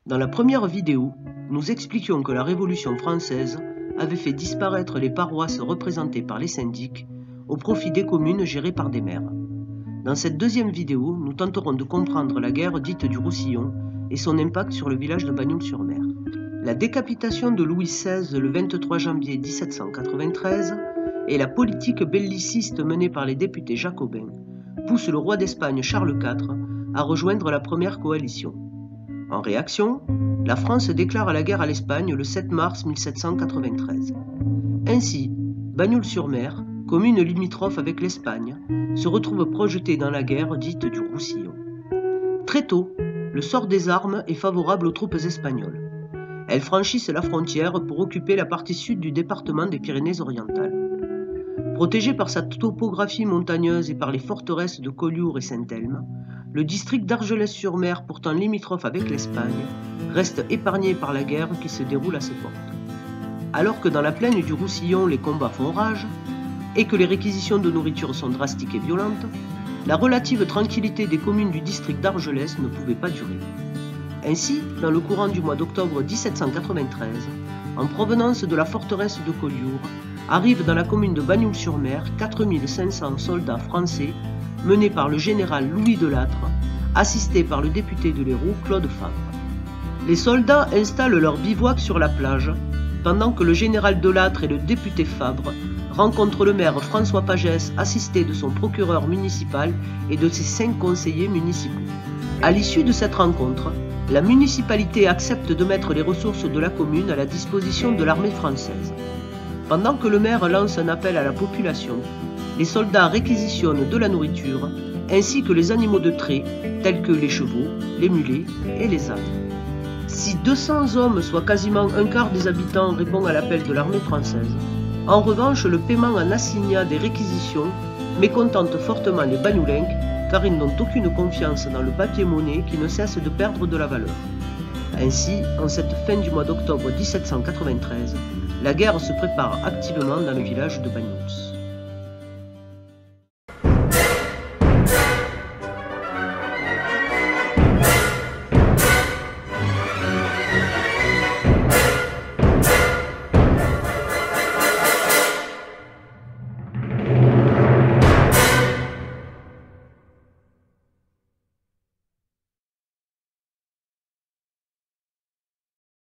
Dans la première vidéo, nous expliquions que la Révolution française avait fait disparaître les paroisses représentées par les syndics au profit des communes gérées par des maires. Dans cette deuxième vidéo, nous tenterons de comprendre la guerre dite du Roussillon et son impact sur le village de Bagnols-sur-Mer. La décapitation de Louis XVI le 23 janvier 1793 et la politique belliciste menée par les députés jacobins poussent le roi d'Espagne Charles IV à rejoindre la première coalition. En réaction, la France déclare la guerre à l'Espagne le 7 mars 1793. Ainsi, Bagnols-sur-Mer, commune limitrophe avec l'Espagne, se retrouve projetée dans la guerre dite du Roussillon. Très tôt, le sort des armes est favorable aux troupes espagnoles. Elles franchissent la frontière pour occuper la partie sud du département des Pyrénées-Orientales. Protégé par sa topographie montagneuse et par les forteresses de Collioure et Saint-Elme, le district d'Argelès-sur-Mer, pourtant limitrophe avec l'Espagne, reste épargné par la guerre qui se déroule à ses portes. Alors que dans la plaine du Roussillon les combats font rage, et que les réquisitions de nourriture sont drastiques et violentes, la relative tranquillité des communes du district d'Argelès ne pouvait pas durer. Ainsi, dans le courant du mois d'octobre 1793, en provenance de la forteresse de Collioure, arrivent dans la commune de Bagnols-sur-Mer 4500 soldats français menés par le général Louis Delattre, assisté par le député de l'Hérault Claude Fabre. Les soldats installent leur bivouac sur la plage, pendant que le général Delattre et le député Fabre rencontrent le maire François Pagès, assisté de son procureur municipal et de ses 5 conseillers municipaux. À l'issue de cette rencontre, la municipalité accepte de mettre les ressources de la commune à la disposition de l'armée française. Pendant que le maire lance un appel à la population, les soldats réquisitionnent de la nourriture, ainsi que les animaux de trait, tels que les chevaux, les mulets et les ânes. Si 200 hommes, soit quasiment un quart des habitants, répond à l'appel de l'armée française, en revanche, le paiement en assignat des réquisitions mécontente fortement les Bagnolencs, car ils n'ont aucune confiance dans le papier-monnaie qui ne cesse de perdre de la valeur. Ainsi, en cette fin du mois d'octobre 1793, la guerre se prépare activement dans le village de Bagnols.